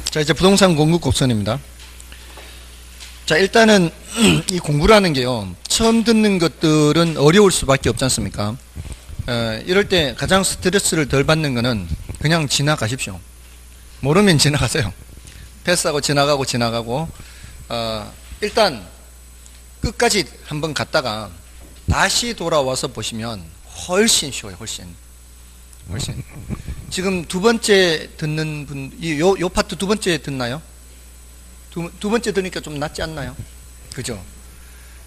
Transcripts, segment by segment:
자, 이제 부동산 공급 곡선입니다. 자, 일단은 이 공부라는 게요, 처음 듣는 것들은 어려울 수밖에 없지 않습니까? 이럴 때 가장 스트레스를 덜 받는 거는 그냥 지나가십시오. 모르면 지나가세요. 패스하고 지나가고 일단 끝까지 한번 갔다가 다시 돌아와서 보시면 훨씬 쉬워요. 훨씬. 지금 두 번째 듣는 분, 요 파트 두 번째 듣나요? 두 번째 들으니까 좀 낫지 않나요? 그죠?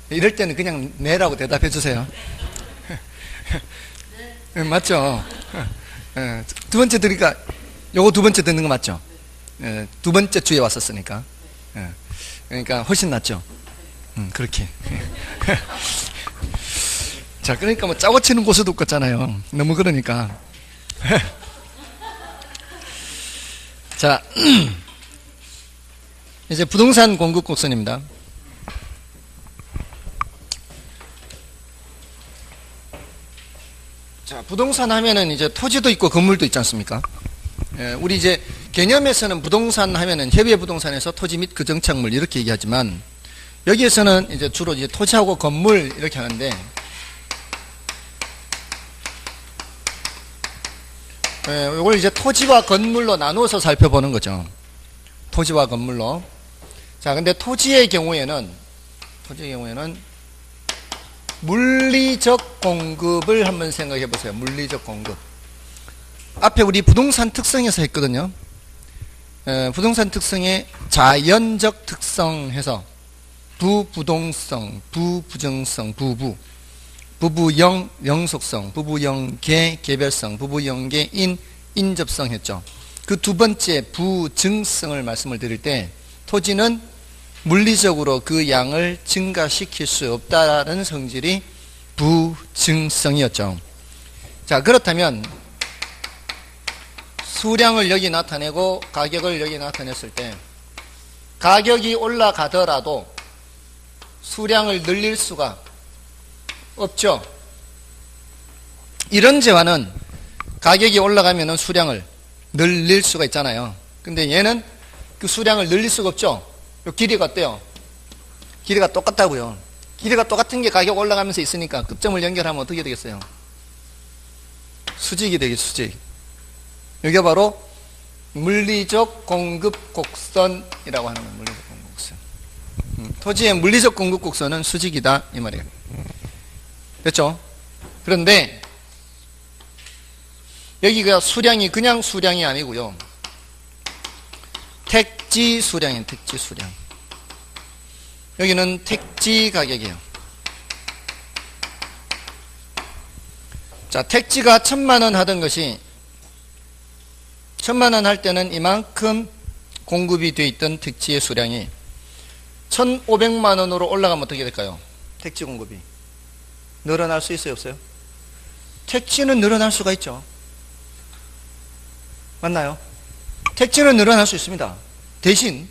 이럴 때는 그냥 네라고 대답해 주세요. 맞죠? 두 번째 들으니까 요거 두 번째 듣는 거 맞죠? 두 번째 주에 왔었으니까. 그러니까 훨씬 낫죠? 그렇게. 자, 그러니까 뭐 짜고 치는 고수도 없잖아요. 너무 그러니까. 자, 이제 부동산 공급 곡선입니다. 자, 부동산 하면은 이제 토지도 있고 건물도 있지 않습니까? 우리 이제 개념에서는 부동산 하면은 협의회 부동산에서 토지 및 그 정착물 이렇게 얘기하지만, 여기에서는 이제 주로 이제 토지하고 건물 이렇게 하는데, 이걸 이제 토지와 건물로 나누어서 살펴보는 거죠. 토지와 건물로. 자, 근데 토지의 경우에는 물리적 공급을 한번 생각해 보세요. 물리적 공급. 앞에 우리 부동산 특성에서 했거든요. 부동산 특성에 자연적 특성 해서 부부동성, 부부정성, 부부영, 영속성, 부부영계, 개별성, 부부영계, 인접성 했죠. 그 두 번째 부증성을 말씀을 드릴 때, 토지는 물리적으로 그 양을 증가시킬 수 없다라는 성질이 부증성이었죠. 자, 그렇다면 수량을 여기 나타내고 가격을 여기 나타냈을 때, 가격이 올라가더라도 수량을 늘릴 수가 없죠. 이런 재화는 가격이 올라가면 수량을 늘릴 수가 있잖아요. 근데 얘는 그 수량을 늘릴 수가 없죠. 길이가 어때요? 길이가 똑같다고요. 길이가 똑같은 게 가격 올라가면서 있으니까 급점을 연결하면 어떻게 되겠어요? 수직이 되겠죠. 수직. 여기가 바로 물리적 공급 곡선이라고 하는 거예요. 물리적 공급 곡선. 토지의 물리적 공급 곡선은 수직이다 이 말이에요. 됐죠? 그런데 여기가 수량이 그냥 수량이 아니고요, 택지 수량이에요. 택지 수량. 여기는 택지 가격이에요. 자, 택지가 1000만원 하던 것이 1000만원 할 때는 이만큼 공급이 되어 있던 택지의 수량이 1500만원으로 올라가면 어떻게 될까요? 택지 공급이 늘어날 수 있어요, 없어요? 택지는 늘어날 수가 있죠. 맞나요? 택지는 늘어날 수 있습니다. 대신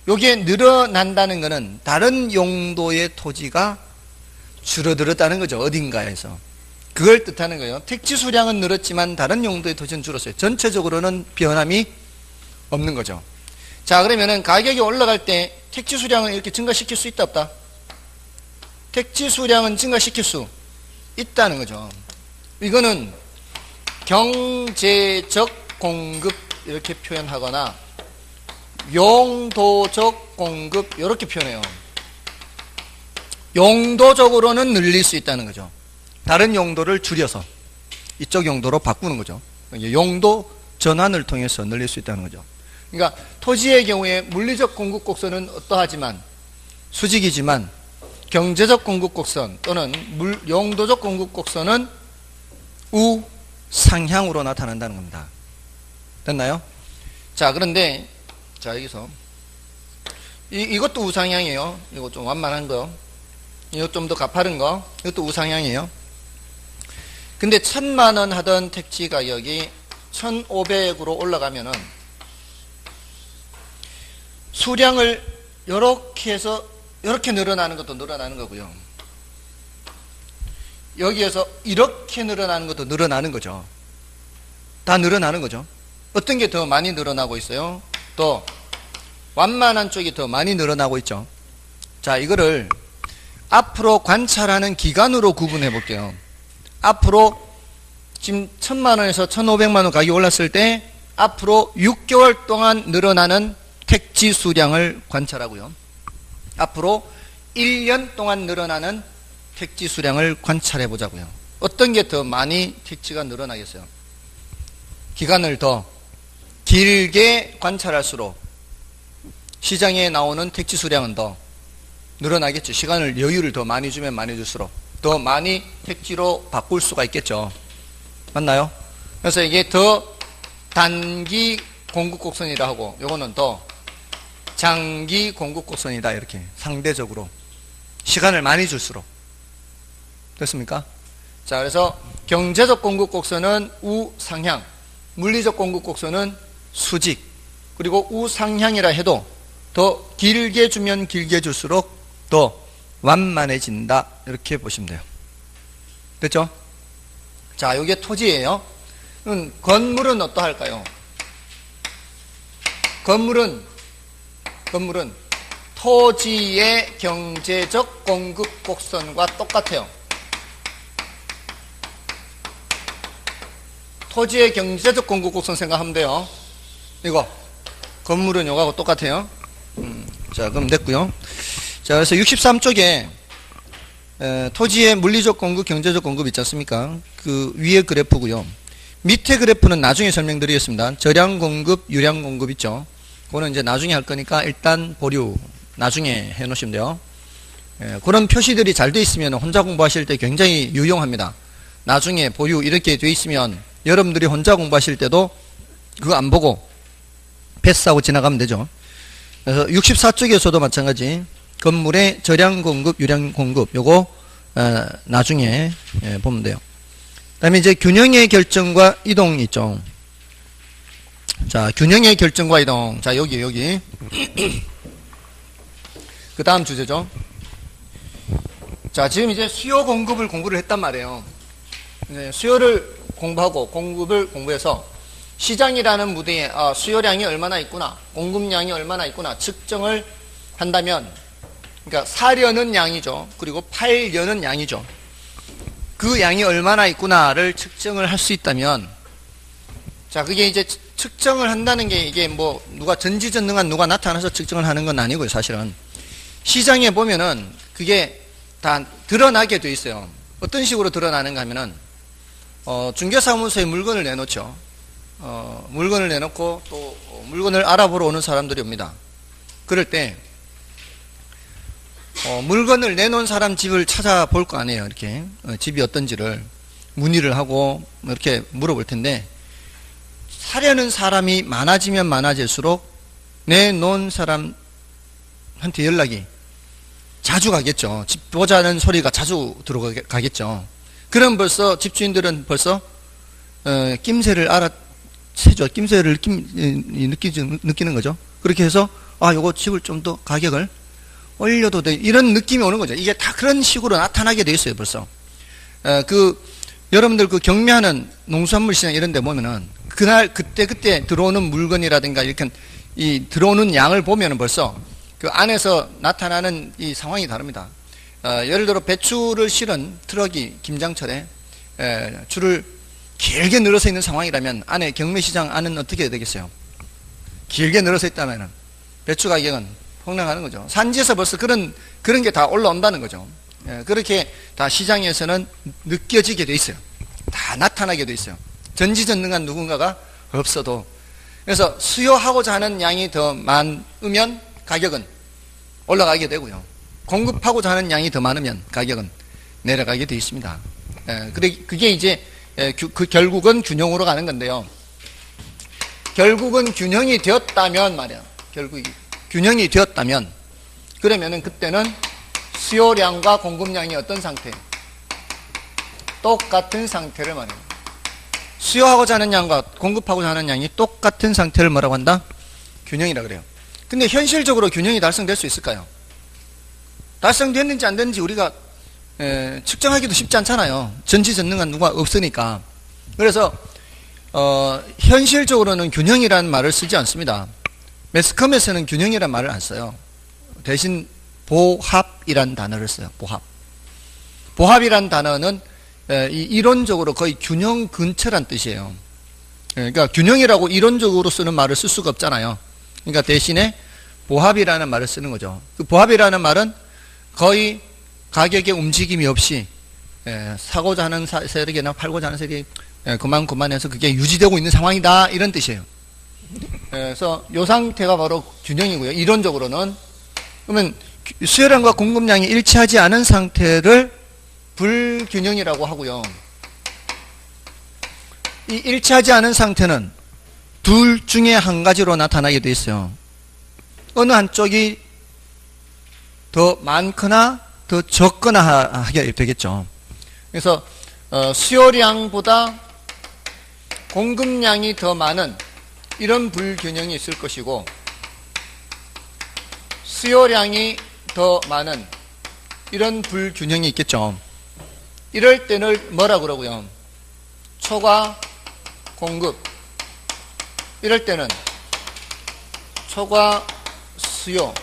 여기에 늘어난다는 것은 다른 용도의 토지가 줄어들었다는 거죠. 어딘가에서. 그걸 뜻하는 거예요. 택지 수량은 늘었지만 다른 용도의 토지는 줄었어요. 전체적으로는 변함이 없는 거죠. 자, 그러면은 가격이 올라갈 때 택지 수량을 이렇게 증가시킬 수 있다, 없다? 택지 수량은 증가시킬 수 있다는 거죠. 이거는 경제적 공급 이렇게 표현하거나 용도적 공급 이렇게 표현해요. 용도적으로는 늘릴 수 있다는 거죠. 다른 용도를 줄여서 이쪽 용도로 바꾸는 거죠. 용도 전환을 통해서 늘릴 수 있다는 거죠. 그러니까 토지의 경우에 물리적 공급 곡선은 어떠하지만 수직이지만, 경제적 공급 곡선 또는 용도적 공급 곡선은 우상향으로 나타난다는 겁니다. 됐나요? 자, 그런데 자, 여기서 이것도 우상향이에요. 이거 좀 완만한 거, 이거 좀 더 가파른 거, 이것도 우상향이에요. 근데 1000만원 하던 택지 가격이 1500으로 올라가면은 수량을 이렇게 해서 이렇게 늘어나는 것도 늘어나는 거고요, 여기에서 이렇게 늘어나는 것도 늘어나는 거죠. 다 늘어나는 거죠. 어떤 게 더 많이 늘어나고 있어요? 또 완만한 쪽이 더 많이 늘어나고 있죠. 자, 이거를 앞으로 관찰하는 기간으로 구분해 볼게요. 앞으로 지금 1000만원에서 1500만원 가격이 올랐을 때 앞으로 6개월 동안 늘어나는 택지 수량을 관찰하고요. 앞으로 1년 동안 늘어나는 택지 수량을 관찰해 보자고요. 어떤 게 더 많이 택지가 늘어나겠어요? 기간을 더 길게 관찰할수록 시장에 나오는 택지 수량은 더 늘어나겠죠. 시간을 여유를 더 많이 주면 많이 줄수록 더 많이 택지로 바꿀 수가 있겠죠. 맞나요? 그래서 이게 더 단기 공급 곡선이라 하고 요거는 더 장기 공급 곡선이다. 이렇게 상대적으로 시간을 많이 줄수록. 됐습니까? 자, 그래서 경제적 공급 곡선은 우상향, 물리적 공급 곡선은 수직, 그리고 우상향이라 해도 더 길게 주면 길게 줄수록 더 완만해진다. 이렇게 보시면 돼요. 됐죠? 자, 이게 토지예요. 건물은 어떠할까요? 건물은 토지의 경제적 공급 곡선과 똑같아요. 토지의 경제적 공급 곡선 생각하면 돼요. 이거 건물은 요거하고 똑같아요. 자, 그럼 됐고요. 자, 그래서 63쪽에 토지의 물리적 공급, 경제적 공급 있지 않습니까? 그 위에 그래프고요. 밑에 그래프는 나중에 설명드리겠습니다. 저량 공급, 유량 공급 있죠. 그거는 이제 나중에 할 거니까 일단 보류 나중에 해 놓으시면 돼요. 그런 표시들이 잘 돼 있으면 혼자 공부하실 때 굉장히 유용합니다. 나중에 보류 이렇게 돼 있으면 여러분들이 혼자 공부하실 때도 그거 안 보고 패스하고 지나가면 되죠. 그래서 64쪽에서도 마찬가지 건물의 저량 공급, 유량 공급 요거 나중에 보면 돼요. 그 다음에 이제 균형의 결정과 이동이 있죠. 자, 균형의 결정과 이동. 자, 여기 그 다음 주제죠. 자, 지금 이제 수요 공급을 공부를 했단 말이에요. 수요를 공부하고 공급을 공부해서 시장이라는 무대에 수요량이 얼마나 있구나, 공급량이 얼마나 있구나 측정을 한다면, 그러니까 사려는 양이죠. 그리고 팔려는 양이죠. 그 양이 얼마나 있구나를 측정을 할 수 있다면, 자, 그게 이제 측정을 한다는 게 이게 뭐 누가 전지전능한 누가 나타나서 측정을 하는 건 아니고요. 사실은 시장에 보면은 그게 다 드러나게 돼 있어요. 어떤 식으로 드러나는가 하면은 중개사무소에 물건을 내놓죠. 물건을 내놓고 또 물건을 알아보러 오는 사람들이 옵니다. 그럴 때 물건을 내놓은 사람 집을 찾아볼 거 아니에요. 이렇게 집이 어떤지를 문의를 하고 이렇게 물어볼 텐데, 사려는 사람이 많아지면 많아질수록 내놓은 사람한테 연락이 자주 가겠죠. 집 보자는 소리가 자주 들어가겠죠. 그럼 벌써 집주인들은 벌써 낌새를 알아채죠. 낌새를 느끼는 거죠. 그렇게 해서 요거 집을 좀 더 가격을 올려도 돼, 이런 느낌이 오는 거죠. 이게 다 그런 식으로 나타나게 돼 있어요. 벌써 여러분들 그 경매하는 농수산물 시장 이런 데 보면은 그날 그때 들어오는 물건이라든가 이렇게 이 들어오는 양을 보면은 벌써 그 안에서 나타나는 이 상황이 다릅니다. 예를 들어 배추를 실은 트럭이 김장철에 줄을 길게 늘어서 있는 상황이라면 안에 경매시장 안은 어떻게 되겠어요? 길게 늘어서 있다면 배추 가격은 폭락하는 거죠. 산지에서 벌써 그런 게 다 올라온다는 거죠. 그렇게 다 시장에서는 느껴지게 돼 있어요. 다 나타나게 돼 있어요. 전지전능한 누군가가 없어도. 그래서 수요하고자 하는 양이 더 많으면 가격은 올라가게 되고요. 공급하고자 하는 양이 더 많으면 가격은 내려가게 되어 있습니다. 그게 이제 결국은 균형으로 가는 건데요. 결국은 균형이 되었다면 말이야. 균형이 되었다면 그러면은 그때는 수요량과 공급량이 어떤 상태? 똑같은 상태를 말해요. 수요하고자 하는 양과 공급하고자 하는 양이 똑같은 상태를 뭐라고 한다? 균형이라 그래요. 근데 현실적으로 균형이 달성될 수 있을까요? 달성됐는지 안 됐는지 우리가 측정하기도 쉽지 않잖아요. 전지전능한 누가 없으니까. 그래서 현실적으로는 균형이라는 말을 쓰지 않습니다. 매스컴에서는 균형이란 말을 안 써요. 대신 보합이란 단어를 써요. 보합. 보합이란 단어는 이론적으로 거의 균형 근처란 뜻이에요. 그러니까 균형이라고 이론적으로 쓰는 말을 쓸 수가 없잖아요. 그러니까 대신에 보합이라는 말을 쓰는 거죠. 그 보합이라는 말은 거의 가격의 움직임이 없이 사고자 하는 세력이나 팔고자 하는 세력이 그만해서 그게 유지되고 있는 상황이다, 이런 뜻이에요. 그래서 이 상태가 바로 균형이고요. 이론적으로는. 그러면 수요량과 공급량이 일치하지 않은 상태를 불균형이라고 하고요. 이 일치하지 않은 상태는 둘 중에 한 가지로 나타나게 돼 있어요. 어느 한쪽이 더 많거나 더 적거나 하게 되겠죠. 그래서 수요량보다 공급량이 더 많은 이런 불균형이 있을 것이고, 수요량이 더 많은 이런 불균형이 있겠죠. 이럴 때는 뭐라 그러고요? 초과 공급. 이럴 때는 초과 수요,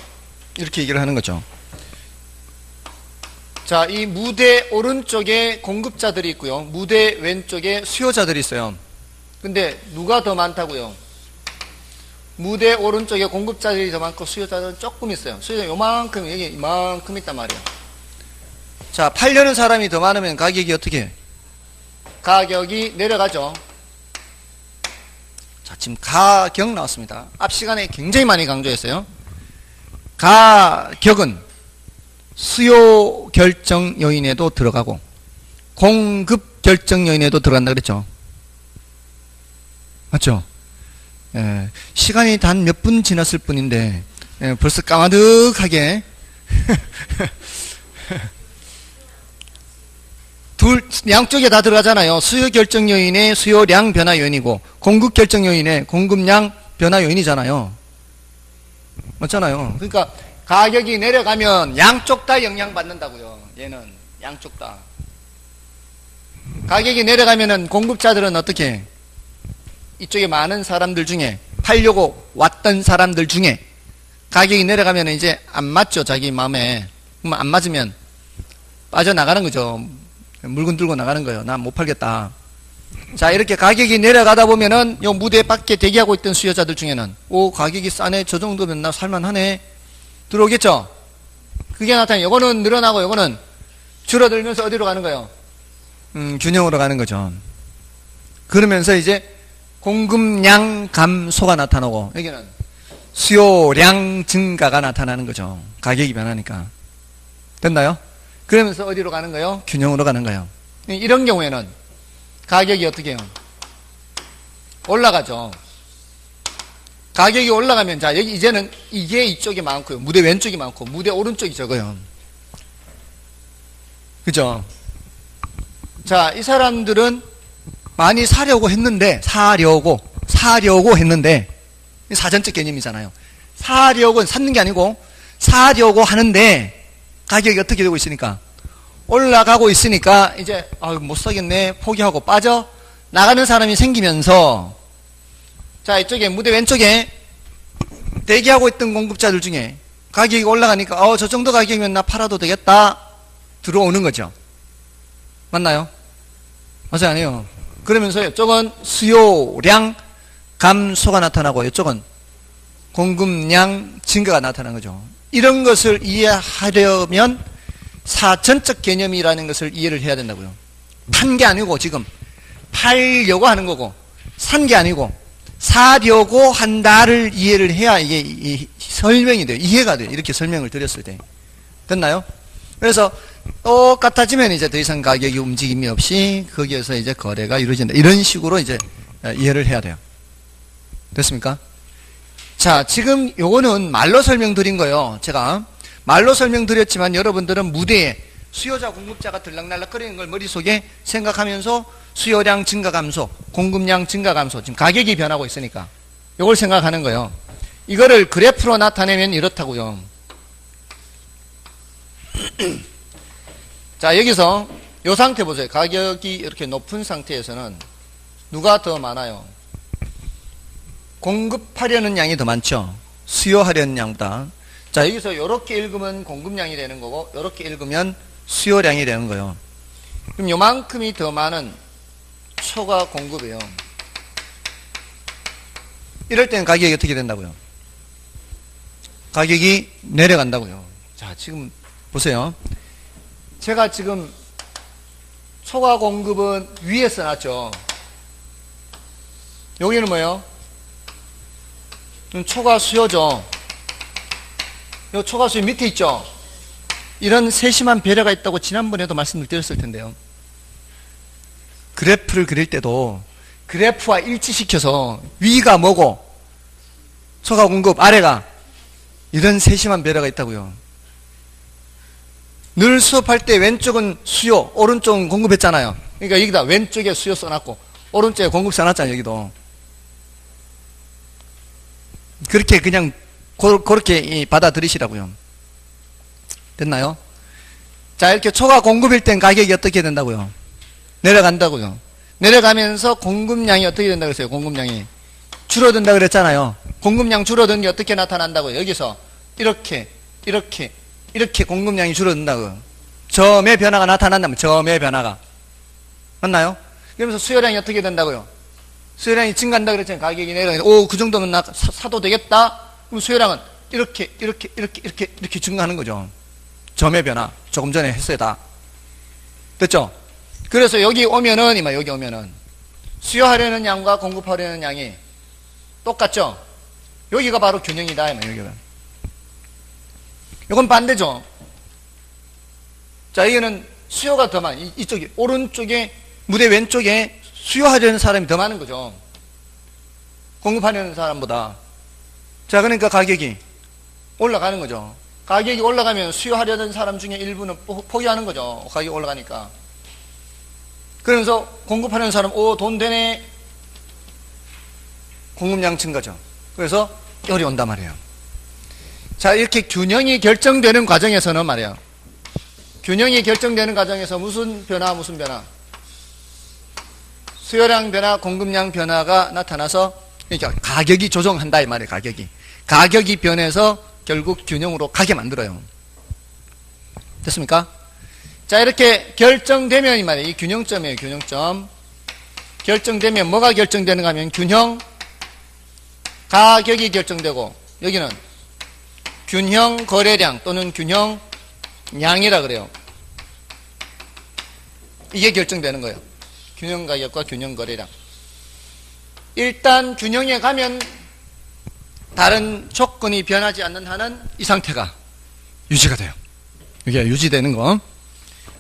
이렇게 얘기를 하는 거죠. 자, 이 무대 오른쪽에 공급자들이 있고요, 무대 왼쪽에 수요자들이 있어요. 근데 누가 더 많다고요? 무대 오른쪽에 공급자들이 더 많고 수요자들은 조금 있어요. 수요자 요만큼, 여기 이만큼 있단 말이에요. 자, 팔려는 사람이 더 많으면 가격이 어떻게 해요? 가격이 내려가죠. 자, 지금 가격 나왔습니다. 앞 시간에 굉장히 많이 강조했어요. 가격은 수요 결정 요인에도 들어가고 공급 결정 요인에도 들어간다 그랬죠. 맞죠? 시간이 단 몇 분 지났을 뿐인데 벌써 까마득하게 양쪽에 다 들어가잖아요. 수요 결정 요인의 수요량 변화 요인이고 공급 결정 요인의 공급량 변화 요인이잖아요. 맞잖아요. 그러니까 가격이 내려가면 양쪽 다 영향받는다고요. 얘는 양쪽 다. 가격이 내려가면은 공급자들은 어떻게? 이쪽에 많은 사람들 중에, 팔려고 왔던 사람들 중에 가격이 내려가면 이제 안 맞죠, 자기 마음에. 그럼 안 맞으면 빠져나가는 거죠. 물건 들고 나가는 거예요. 난 못 팔겠다. 자, 이렇게 가격이 내려가다 보면은 요 무대 밖에 대기하고 있던 수요자들 중에는 오, 가격이 싸네, 저 정도면 나 살만하네, 들어오겠죠. 그게 나타나요. 요거는 늘어나고 요거는 줄어들면서 어디로 가는 거예요? 균형으로 가는 거죠. 그러면서 이제 공급량 감소가 나타나고 여기는 수요량 증가가 나타나는 거죠. 가격이 변하니까. 됐나요? 그러면서 어디로 가는 거예요? 균형으로 가는 거예요. 이런 경우에는 가격이 어떻게 해요? 올라가죠. 가격이 올라가면, 자, 여기 이제는 이게 이쪽이 많고요, 무대 왼쪽이 많고 무대 오른쪽이 적어요. 그죠? 자, 이 사람들은 많이 사려고 했는데, 사려고 했는데, 사전적 개념이잖아요. 사려고, 샀는 게 아니고 사려고 하는데 가격이 어떻게 되고 있으니까, 올라가고 있으니까 이제 못 사겠네, 포기하고 빠져 나가는 사람이 생기면서, 자, 이쪽에 무대 왼쪽에 대기하고 있던 공급자들 중에 가격이 올라가니까 저 정도 가격이면 나 팔아도 되겠다, 들어오는 거죠. 맞나요? 맞아요, 아니에요? 그러면서 이쪽은 수요량 감소가 나타나고 이쪽은 공급량 증가가 나타나는 거죠. 이런 것을 이해하려면 사전적 개념이라는 것을 이해를 해야 된다고요. 판 게 아니고 지금 팔려고 하는 거고, 산 게 아니고 사려고 한다를 이해를 해야 이게 설명이 돼요. 이해가 돼요. 이렇게 설명을 드렸을 때. 됐나요? 그래서 똑같아지면 이제 더 이상 가격이 움직임이 없이 거기에서 이제 거래가 이루어진다, 이런 식으로 이제 이해를 해야 돼요. 됐습니까? 자, 지금 요거는 말로 설명드린 거예요. 제가 말로 설명드렸지만 여러분들은 무대에 수요자 공급자가 들락날락거리는 걸 머릿속에 생각하면서 수요량 증가 감소, 공급량 증가 감소, 지금 가격이 변하고 있으니까 요걸 생각하는 거예요. 이거를 그래프로 나타내면 이렇다고요. 자, 여기서 요 상태 보세요. 가격이 이렇게 높은 상태에서는 누가 더 많아요? 공급하려는 양이 더 많죠. 수요하려는 양보다. 자, 여기서 이렇게 읽으면 공급량이 되는 거고 이렇게 읽으면 수요량이 되는 거예요. 그럼 요만큼이 더 많은 초과 공급이에요. 이럴 때는 가격이 어떻게 된다고요? 가격이 내려간다고요. 자, 지금 보세요. 제가 지금 초과 공급은 위에 써놨죠. 여기는 뭐예요? 초과 수요죠. 요 초과 수요 밑에 있죠. 이런 세심한 배려가 있다고 지난번에도 말씀을 드렸을 텐데요. 그래프를 그릴 때도 그래프와 일치시켜서 위가 뭐고 초과 공급 아래가 이런 세심한 배려가 있다고요. 늘 수업할 때 왼쪽은 수요, 오른쪽은 공급했잖아요. 그러니까 여기다 왼쪽에 수요 써놨고 오른쪽에 공급 써놨잖아요. 여기도 그렇게 그냥 그렇게 받아들이시라고요. 됐나요? 자, 이렇게 초과 공급일 땐 가격이 어떻게 된다고요? 내려간다고요. 내려가면서 공급량이 어떻게 된다고 했어요? 공급량이 줄어든다 그랬잖아요. 공급량 줄어드는 게 어떻게 나타난다고요? 여기서 이렇게 공급량이 줄어든다고요. 점의 변화가 나타난다면 점의 변화가 맞나요? 그러면서 수요량이 어떻게 된다고요? 수요량이 증가한다 그랬잖아요. 가격이 내려가니까 오, 그 정도면 나 사도 되겠다. 그럼 수요량은 이렇게 증가하는 거죠. 점의 변화. 조금 전에 했어요. 다 됐죠? 그래서 여기 오면은 여기 오면은 수요하려는 양과 공급하려는 양이 똑같죠? 여기가 바로 균형이다. 여기가. 이건 반대죠. 자, 여기는 수요가 더 많이, 이쪽이, 오른쪽에, 무대 왼쪽에 수요하려는 사람이 더 많은 거죠. 공급하려는 사람보다. 자, 그러니까 가격이 올라가는 거죠. 가격이 올라가면 수요하려는 사람 중에 일부는 포기하는 거죠. 가격이 올라가니까. 그러면서 공급하려는 사람, 오, 돈 되네. 공급량 증가죠. 그래서 열이 온단 말이에요. 자, 이렇게 균형이 결정되는 과정에서는 말이에요. 균형이 결정되는 과정에서 무슨 변화? 수요량 변화, 공급량 변화가 나타나서 그러니까 가격이 조정한다 이 말이에요. 가격이 변해서 결국 균형으로 가게 만들어요. 됐습니까? 자, 이렇게 결정되면 이 말이에요. 이 균형점이에요. 균형점. 결정되면 뭐가 결정되는가 하면 균형 가격이 결정되고 여기는 균형 거래량 또는 균형 양이라 그래요. 이게 결정되는 거예요. 균형 가격과 균형 거래량. 일단 균형에 가면 다른 조건이 변하지 않는 한은 이 상태가 유지가 돼요. 이게 유지되는 거.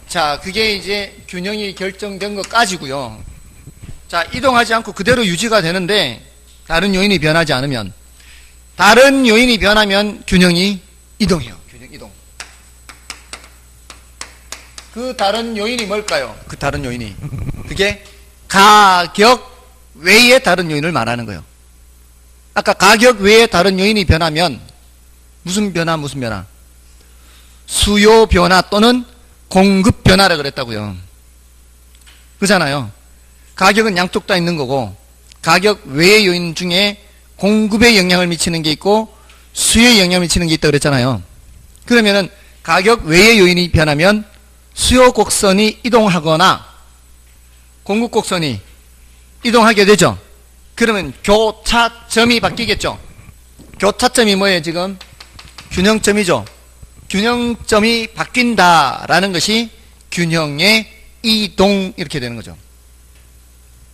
자, 그게 이제 균형이 결정된 것까지고요. 자, 이동하지 않고 그대로 유지가 되는데 다른 요인이 변하지 않으면 다른 요인이 변하면 균형이 이동해요. 균형 이동. 그 다른 요인이 뭘까요? 그 다른 요인이 그게 가격 외의 다른 요인을 말하는 거예요. 아까 가격 외의 다른 요인이 변하면 무슨 변화? 수요 변화 또는 공급 변화라 그랬다고요. 그잖아요. 가격은 양쪽 다 있는 거고 가격 외의 요인 중에 공급에 영향을 미치는 게 있고 수요에 영향을 미치는 게 있다고 그랬잖아요. 그러면은 가격 외의 요인이 변하면 수요 곡선이 이동하거나 공급 곡선이 이동하게 되죠. 그러면 교차점이 바뀌겠죠. 교차점이 뭐예요 지금? 균형점이죠. 균형점이 바뀐다라는 것이 균형의 이동 이렇게 되는 거죠.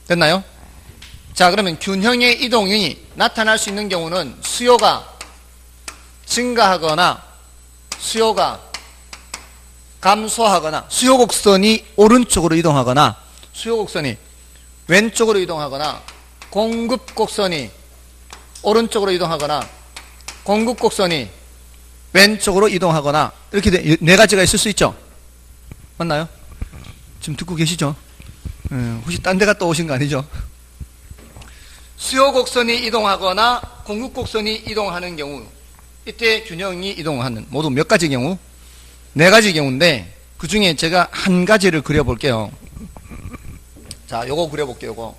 됐나요? 자, 그러면 균형의 이동이 나타날 수 있는 경우는 수요가 증가하거나 수요가 감소하거나 수요 곡선이 오른쪽으로 이동하거나 수요 곡선이 왼쪽으로 이동하거나 공급 곡선이 오른쪽으로 이동하거나 공급 곡선이 왼쪽으로 이동하거나 이렇게 네 가지가 있을 수 있죠. 맞나요? 지금 듣고 계시죠? 혹시 딴 데 갔다 오신 거 아니죠? 수요 곡선이 이동하거나 공급 곡선이 이동하는 경우 이때 균형이 이동하는 모두 몇 가지 경우? 네 가지 경우인데 그 중에 제가 한 가지를 그려볼게요. 자, 요거 그려볼게요. 요거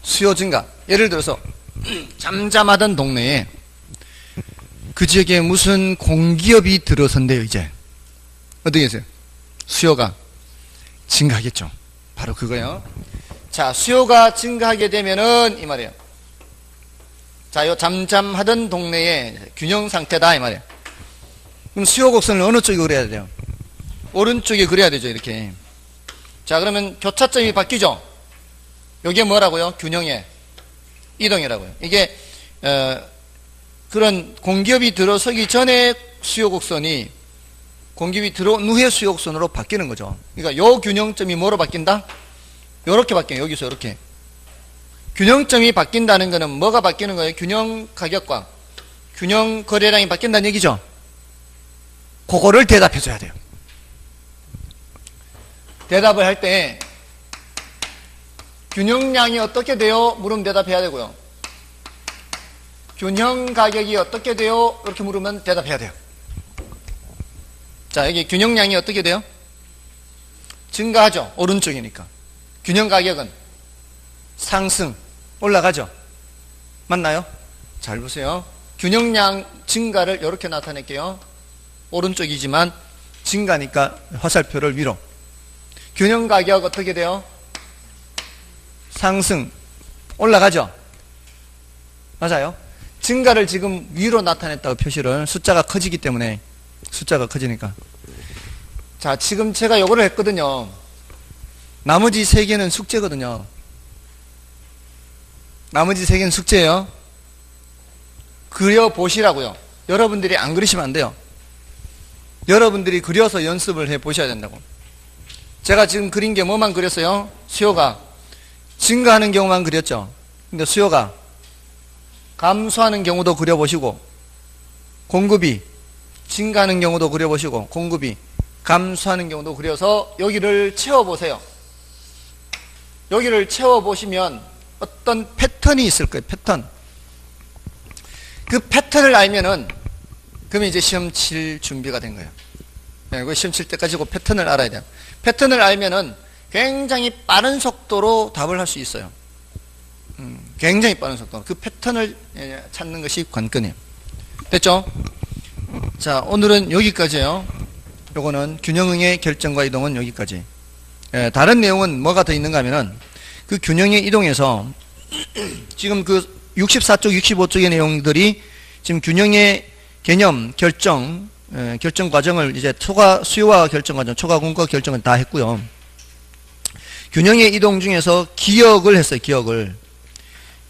수요 증가. 예를 들어서 잠잠하던 동네에 그 지역에 무슨 공기업이 들어선대요. 이제 어떻게 했어요? 수요가 증가하겠죠. 바로 그거요. 자, 수요가 증가하게 되면은 이 말이에요. 자, 요 잠잠하던 동네에 균형 상태다 이 말이에요. 그럼 수요 곡선을 어느 쪽에 그려야 돼요? 오른쪽에 그려야 되죠. 이렇게. 자, 그러면 교차점이 바뀌죠. 이게 뭐라고요? 균형의 이동이라고요. 이게 그런 공기업이 들어서기 전에 수요 곡선이 공기업이 들어온 후에 수요 곡선으로 바뀌는 거죠. 그러니까 요 균형점이 뭐로 바뀐다? 요렇게 바뀌어요. 여기서 이렇게. 균형점이 바뀐다는 거는 뭐가 바뀌는 거예요? 균형 가격과 균형 거래량이 바뀐다는 얘기죠. 그거를 대답해 줘야 돼요. 대답을 할 때 균형량이 어떻게 돼요? 물으면 대답해야 되고요. 균형 가격이 어떻게 돼요? 이렇게 물으면 대답해야 돼요. 자, 여기 균형량이 어떻게 돼요? 증가하죠. 오른쪽이니까. 균형 가격은 상승, 올라가죠. 맞나요? 잘 보세요. 균형량 증가를 이렇게 나타낼게요. 오른쪽이지만 증가니까 화살표를 위로. 균형 가격 어떻게 돼요? 상승, 올라가죠. 맞아요. 증가를 지금 위로 나타냈다고 표시를, 숫자가 커지기 때문에, 숫자가 커지니까. 자, 지금 제가 요거를 했거든요. 나머지 세 개는 숙제거든요. 나머지 세 개는 숙제예요. 그려보시라고요. 여러분들이 안 그리시면 안 돼요. 여러분들이 그려서 연습을 해보셔야 된다고. 제가 지금 그린 게 뭐만 그렸어요? 수요가 증가하는 경우만 그렸죠. 근데 수요가 감소하는 경우도 그려보시고, 공급이 증가하는 경우도 그려보시고, 공급이 감소하는 경우도 그려서 여기를 채워보세요. 여기를 채워보시면 어떤 패턴이 있을 거예요. 패턴. 그 패턴을 알면은 그러면 이제 시험 칠 준비가 된 거예요. 네, 시험 칠 때까지 그 패턴을 알아야 돼요. 패턴을 알면은 굉장히 빠른 속도로 답을 할 수 있어요. 굉장히 빠른 속도로. 그 패턴을 찾는 것이 관건이에요. 됐죠? 자, 오늘은 여기까지예요. 요거는 균형의 결정과 이동은 여기까지. 다른 내용은 뭐가 더 있는가 하면은 그 균형의 이동에서 지금 그 64쪽, 65쪽의 내용들이 지금 균형의 개념, 결정 과정을 이제 초과 수요와 결정 과정, 초과 공급 결정을 다 했고요. 균형의 이동 중에서 기억을 했어요. 기억을.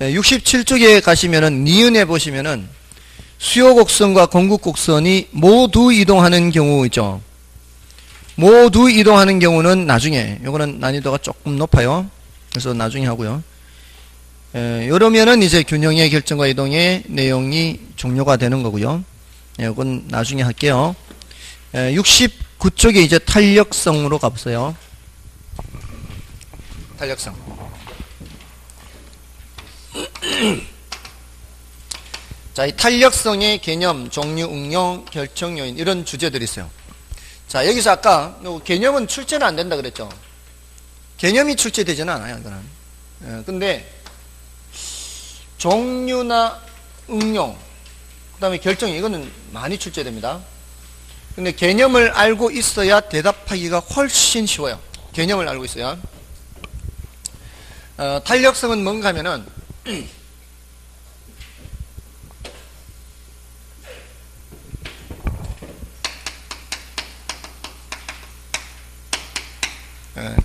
67쪽에 가시면은 니은에 보시면은 수요 곡선과 공급 곡선이 모두 이동하는 경우 있죠. 모두 이동하는 경우는 나중에, 요거는 난이도가 조금 높아요. 그래서 나중에 하고요. 이러면은 이제 균형의 결정과 이동의 내용이 종료가 되는 거고요. 이건 나중에 할게요. 69쪽에 이제 탄력성으로 가보세요. 탄력성. 자, 이 탄력성의 개념, 종류, 응용, 결정 요인 이런 주제들이 있어요. 자, 여기서 아까 개념은 출제는 안 된다 그랬죠. 개념이 출제되지는 않아요, 이거는. 근데 종류나 응용, 그 다음에 결정, 이거는 많이 출제됩니다. 근데 개념을 알고 있어야 대답하기가 훨씬 쉬워요. 개념을 알고 있어야. 탄력성은 뭔가 하면은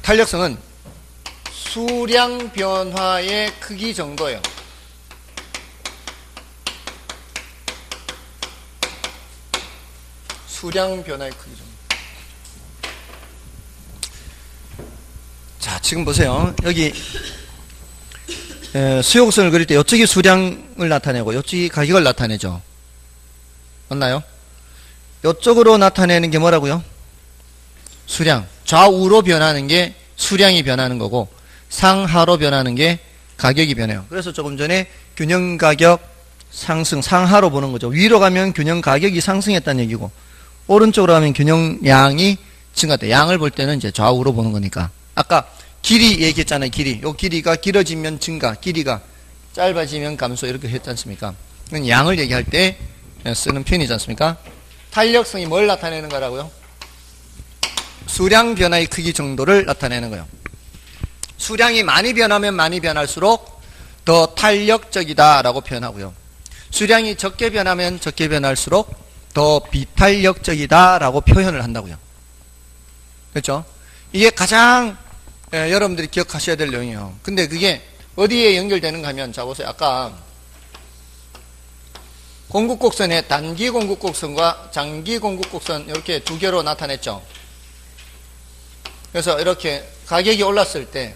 탄력성은 수량 변화의 크기 정도예요. 수량 변화의 크기 정도. 자, 지금 보세요. 여기 수요 곡선을 그릴 때 이쪽이 수량을 나타내고 이쪽이 가격을 나타내죠. 맞나요? 이쪽으로 나타내는 게 뭐라고요? 수량. 좌우로 변하는 게 수량이 변하는 거고 상하로 변하는 게 가격이 변해요. 그래서 조금 전에 균형 가격 상승, 상하로 보는 거죠. 위로 가면 균형 가격이 상승했다는 얘기고 오른쪽으로 가면 균형 양이 증가돼. 양을 볼 때는 이제 좌우로 보는 거니까. 아까 길이 얘기했잖아요. 길이. 요 길이가 길어지면 증가, 길이가 짧아지면 감소 이렇게 했지 않습니까? 양을 얘기할 때 쓰는 표현이지 않습니까? 탄력성이 뭘 나타내는 거라고요? 수량 변화의 크기 정도를 나타내는 거예요. 수량이 많이 변하면 많이 변할수록 더 탄력적이다라고 표현하고요. 수량이 적게 변하면 적게 변할수록 더 비탄력적이다라고 표현을 한다고요. 그렇죠? 이게 가장 여러분들이 기억하셔야 될 내용이에요. 근데 그게 어디에 연결되는가 하면, 자 보세요. 아까 공급곡선에 단기 공급곡선과 장기 공급곡선 이렇게 두 개로 나타냈죠. 그래서 이렇게 가격이 올랐을 때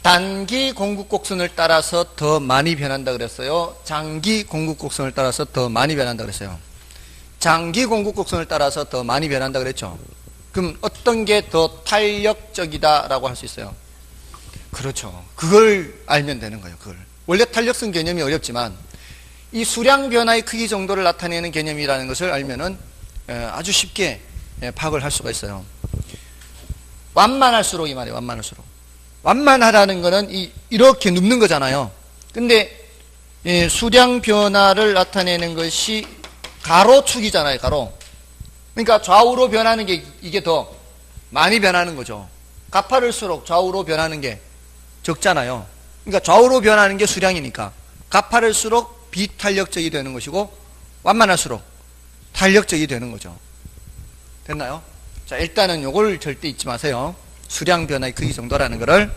단기 공급곡선을 따라서 더 많이 변한다 그랬어요. 장기 공급곡선을 따라서 더 많이 변한다 그랬어요. 장기 공급곡선을 따라서 더 많이 변한다 그랬죠. 그럼 어떤 게 더 탄력적이다라고 할 수 있어요? 그렇죠. 그걸 알면 되는 거예요. 그걸. 원래 탄력성 개념이 어렵지만 이 수량 변화의 크기 정도를 나타내는 개념이라는 것을 알면은 아주 쉽게 파악을 할 수가 있어요. 완만할수록 이 말이에요. 완만할수록. 완만하다는 거는 이렇게 눕는 거잖아요. 근데 수량 변화를 나타내는 것이 가로축이잖아요. 가로. 그러니까 좌우로 변하는 게 이게 더 많이 변하는 거죠. 가파를수록 좌우로 변하는 게 적잖아요. 그러니까 좌우로 변하는 게 수량이니까 가파를수록 비탄력적이 되는 것이고 완만할수록 탄력적이 되는 거죠. 됐나요? 자, 일단은 요걸 절대 잊지 마세요. 수량 변화의 크기 정도라는 거를.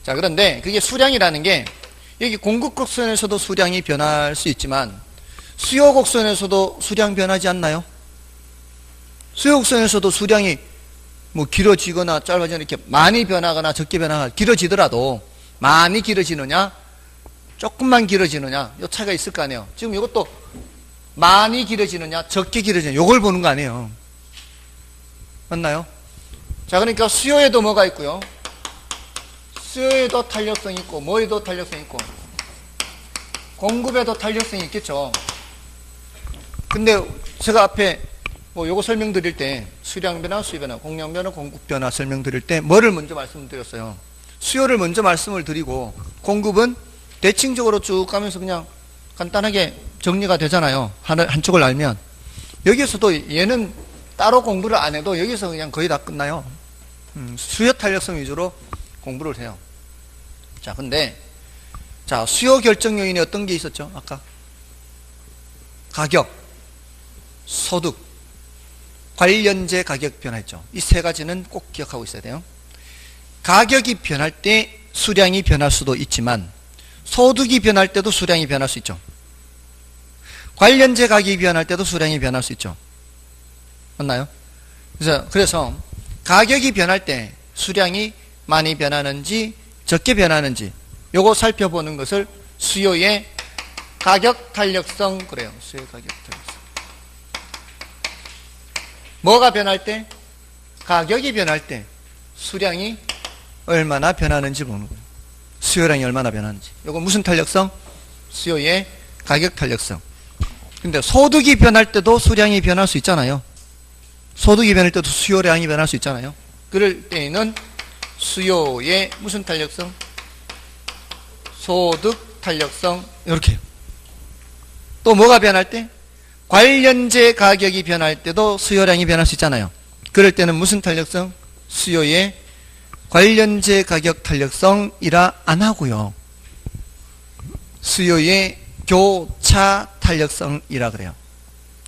자, 그런데 그게 수량이라는 게 여기 공급 곡선에서도 수량이 변할 수 있지만 수요 곡선에서도 수량 변하지 않나요? 수요 곡선에서도 수량이 뭐 길어지거나 짧아지거나 이렇게 많이 변하거나 적게 변하거나 길어지더라도 많이 길어지느냐 조금만 길어지느냐 요 차이가 있을 거 아니에요. 지금 이것도 많이 길어지느냐 적게 길어지느냐 요걸 보는 거 아니에요. 맞나요? 자, 그러니까 수요에도 뭐가 있고요. 수요에도 탄력성이 있고 뭐에도 탄력성이 있고 공급에도 탄력성이 있겠죠. 근데 제가 앞에 뭐 요거 설명드릴 때 수량 변화, 수요 변화, 공량 변화, 공급 변화 설명드릴 때 뭐를 먼저 말씀드렸어요? 수요를 먼저 말씀을 드리고 공급은 대칭적으로 쭉 가면서 그냥 간단하게 정리가 되잖아요. 한쪽을 알면. 여기서도 얘는 따로 공부를 안 해도 여기서 그냥 거의 다 끝나요. 수요 탄력성 위주로 공부를 해요. 자, 근데 자, 수요 결정 요인이 어떤 게 있었죠? 아까 가격, 소득, 관련재 가격 변화했죠. 이 세 가지는 꼭 기억하고 있어야 돼요. 가격이 변할 때 수량이 변할 수도 있지만 소득이 변할 때도 수량이 변할 수 있죠. 관련재 가격이 변할 때도 수량이 변할 수 있죠. 맞나요? 그래서 가격이 변할 때 수량이 많이 변하는지 적게 변하는지 요거 살펴보는 것을 수요의 가격 탄력성 그래요. 수요의 가격 탄력성. 뭐가 변할 때? 가격이 변할 때 수량이 얼마나 변하는지 보는 거예요. 수요량이 얼마나 변하는지. 요거 무슨 탄력성? 수요의 가격 탄력성. 근데 소득이 변할 때도 수량이 변할 수 있잖아요. 소득이 변할 때도 수요량이 변할 수 있잖아요. 그럴 때에는 수요의 무슨 탄력성? 소득 탄력성. 이렇게. 또 뭐가 변할 때? 관련재 가격이 변할 때도 수요량이 변할 수 있잖아요. 그럴 때는 무슨 탄력성? 수요의 관련재 가격 탄력성이라 안 하고요. 수요의 교차 탄력성이라 그래요.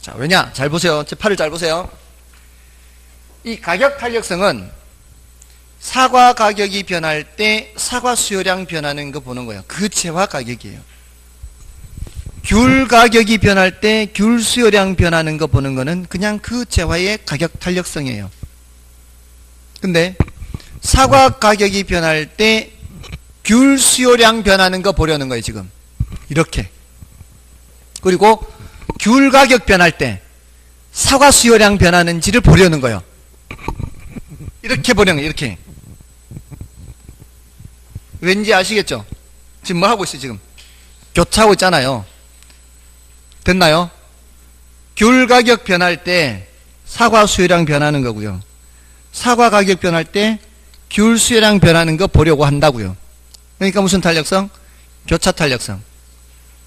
자, 왜냐? 잘 보세요. 제 팔을 잘 보세요. 이 가격 탄력성은 사과 가격이 변할 때 사과 수요량 변하는 거 보는 거예요. 그 재화 가격이에요. 귤 가격이 변할 때 귤 수요량 변하는 거 보는 거는 그냥 그 재화의 가격 탄력성이에요. 근데 사과 가격이 변할 때 귤 수요량 변하는 거 보려는 거예요. 지금 이렇게. 그리고 귤 가격 변할 때 사과 수요량 변하는지를 보려는 거예요. 이렇게 보려는 거예요. 이렇게. 왠지 아시겠죠? 지금 뭐 하고 있어요? 지금 교차하고 있잖아요. 됐나요? 귤 가격 변할 때 사과 수요량 변하는 거고요. 사과 가격 변할 때 귤 수요량 변하는 거 보려고 한다고요. 그러니까 무슨 탄력성? 교차 탄력성.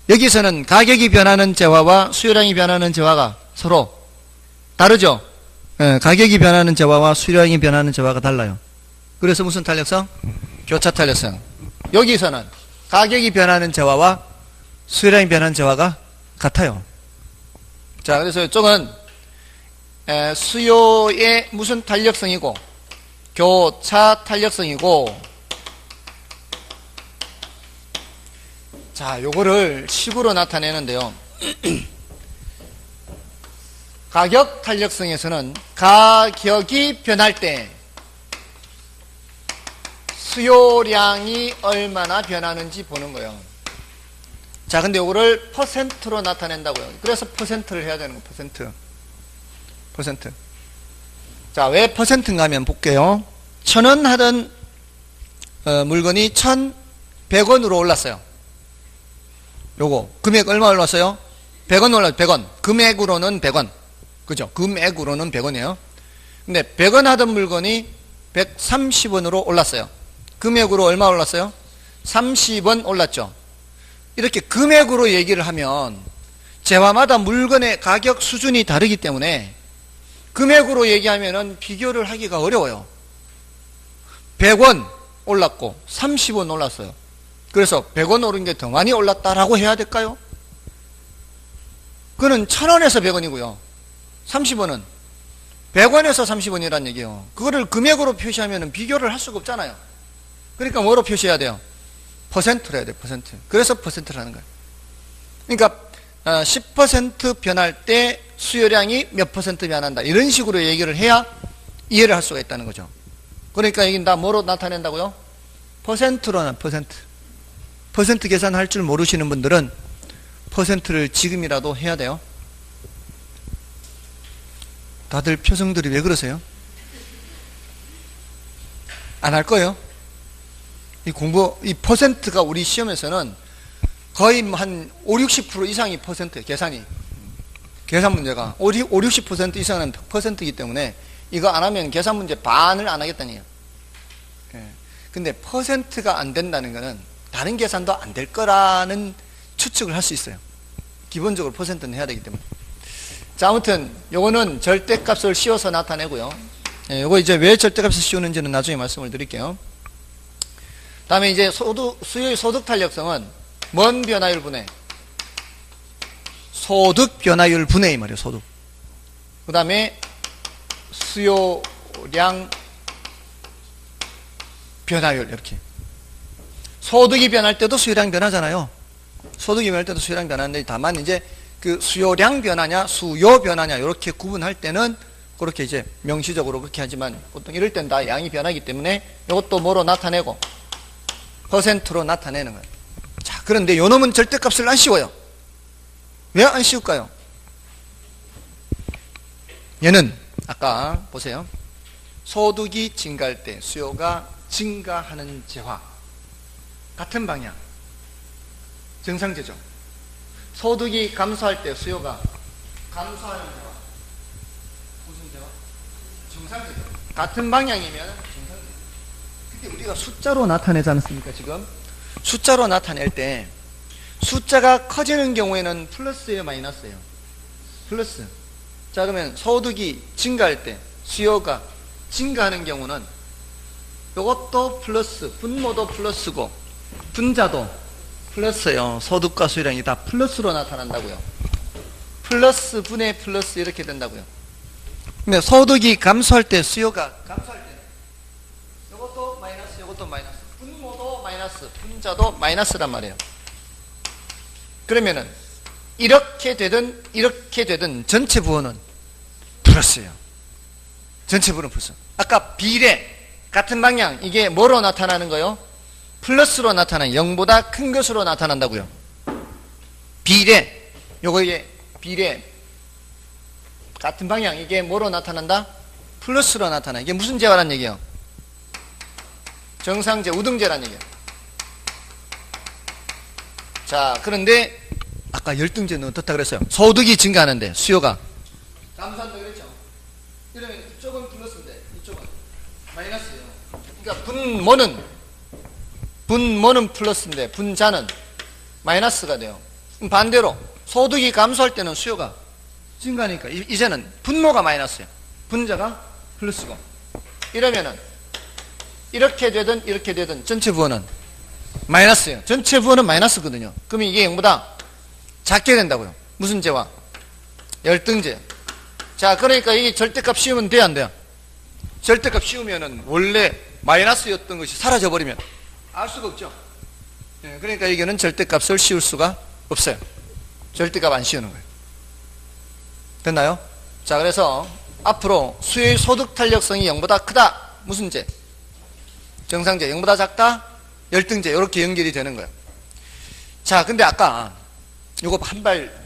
여기서는 가격이 변하는 재화와 수요량이 변하는 재화가 서로 다르죠? 예, 가격이 변하는 재화와 수요량이 변하는 재화가 달라요. 그래서 무슨 탄력성? 교차 탄력성. 여기서는 가격이 변하는 재화와 수요량이 변하는 재화가 같아요. 자, 그래서 이쪽은 수요의 무슨 탄력성이고 교차 탄력성이고, 자, 요거를 식으로 나타내는데요. 가격 탄력성에서는 가격이 변할 때 수요량이 얼마나 변하는지 보는 거예요. 자, 근데 요거를 퍼센트로 나타낸다고요. 그래서 퍼센트를 해야 되는 거예요. 퍼센트. 자, 왜 퍼센트인가 하면 볼게요. 1,000원 하던 물건이 1,100원으로 올랐어요. 요거 금액 얼마 올랐어요? 100원 올랐어요. 100원. 금액으로는 100원. 그죠? 금액으로는 100원이에요. 근데 100원 하던 물건이 130원으로 올랐어요. 금액으로 얼마 올랐어요? 30원 올랐죠. 이렇게 금액으로 얘기를 하면 재화마다 물건의 가격 수준이 다르기 때문에 금액으로 얘기하면은 비교를 하기가 어려워요. 100원 올랐고 30원 올랐어요. 그래서 100원 오른 게 더 많이 올랐다라고 해야 될까요? 그거는 1,000원에서 100원이고요. 30원은 100원에서 30원이란 얘기예요. 그거를 금액으로 표시하면 비교를 할 수가 없잖아요. 그러니까 뭐로 표시해야 돼요? 퍼센트로 해야 돼요. 퍼센트. 그래서 퍼센트를 하는 거예요. 그러니까 10% 변할 때 수요량이 몇 퍼센트 변한다, 이런 식으로 얘기를 해야 이해를 할 수가 있다는 거죠. 그러니까 여기 다 뭐로 나타낸다고요? 퍼센트로는 퍼센트 계산할 줄 모르시는 분들은 퍼센트를 지금이라도 해야 돼요. 다들 표정들이 왜 그러세요? 안 할 거예요? 이 퍼센트가 우리 시험에서는 거의 한 5, 60% 이상이 퍼센트예요. 계산 문제가 5, 60% 이상은 퍼센트이기 때문에 이거 안 하면 계산 문제 반을 안 하겠다는 얘기예요. 근데 퍼센트가 안 된다는 거는 다른 계산도 안 될 거라는 추측을 할 수 있어요. 기본적으로 퍼센트는 해야 되기 때문에. 자, 아무튼 요거는 절대값을 씌워서 나타내고요. 요거 이제 왜 절대값을 씌우는지는 나중에 말씀을 드릴게요. 다음에 이제 수요의 소득 탄력성은 뭔 변화율 분해? 소득 변화율 분해이 말이에요. 소득. 그 다음에 수요량 변화율, 이렇게. 소득이 변할 때도 수요량 변하잖아요. 소득이 변할 때도 수요량 변하는데, 다만 이제 그 수요량 변화냐 수요 변화냐 이렇게 구분할 때는 그렇게 이제 명시적으로 그렇게 하지만, 보통 이럴 땐 다 양이 변하기 때문에 이것도 뭐로 나타내고 퍼센트로 나타내는 거예요. 자, 그런데 요 놈은 절대값을 안 씌워요. 왜 안 씌울까요? 얘는 아까 보세요. 소득이 증가할 때 수요가 증가하는 재화, 같은 방향, 정상제죠. 소득이 감소할 때 수요가 감소하는 재화, 무슨 재화? 정상제죠. 같은 방향이면 정상제죠. 근데 우리가 숫자로 나타내지 않습니까? 지금 숫자로 나타낼 때 숫자가 커지는 경우에는 플러스예요, 마이너스예요? 플러스. 자, 그러면 소득이 증가할 때 수요가 증가하는 경우는 이것도 플러스, 분모도 플러스고 분자도 플러스예요. 소득과 수요량이 다 플러스로 나타난다고요. 플러스 분의 플러스 이렇게 된다고요. 근데 소득이 감소할 때 수요가 감소할 때는 이것도 마이너스, 이것도 마이너스, 분모도 마이너스, 분자도 마이너스란 말이에요. 그러면은 이렇게 되든 전체 부호는 플러스예요. 전체 부호는 플러스. 아까 비례 같은 방향, 이게 뭐로 나타나는 거요? 플러스로 나타나는, 0보다 큰 것으로 나타난다고요. 비례, 요거 이게 비례 같은 방향, 이게 뭐로 나타난다? 플러스로 나타나. 이게 무슨 재화란 얘기예요? 정상제, 우등제란 얘기예요. 자, 그런데 아까 열등제는 어떻다 그랬어요? 소득이 증가하는데 수요가 감소한다 그랬죠? 이러면 이쪽은 플러스인데 이쪽은 마이너스예요. 그러니까 분모는 플러스인데 분자는 마이너스가 돼요. 반대로 소득이 감소할 때는 수요가 증가하니까 이제는 분모가 마이너스예요. 분자가 플러스고. 이러면은 이렇게 되든 전체 부호는 마이너스예요. 전체 부호는 마이너스거든요. 그러면 이게 0보다 작게 된다고요. 무슨 제와? 열등제. 자, 그러니까 이게 절대값 씌우면 돼요, 안 돼요? 절대값 씌우면은 원래 마이너스였던 것이 사라져버리면 알 수가 없죠. 예, 그러니까 이게는 절대값을 씌울 수가 없어요. 절대값 안 씌우는 거예요. 됐나요? 자, 그래서 앞으로 수요의 소득 탄력성이 0보다 크다. 무슨 제? 정상제. 0보다 작다? 열등제. 이렇게 연결이 되는 거예요. 자, 근데 아까 이거 한 발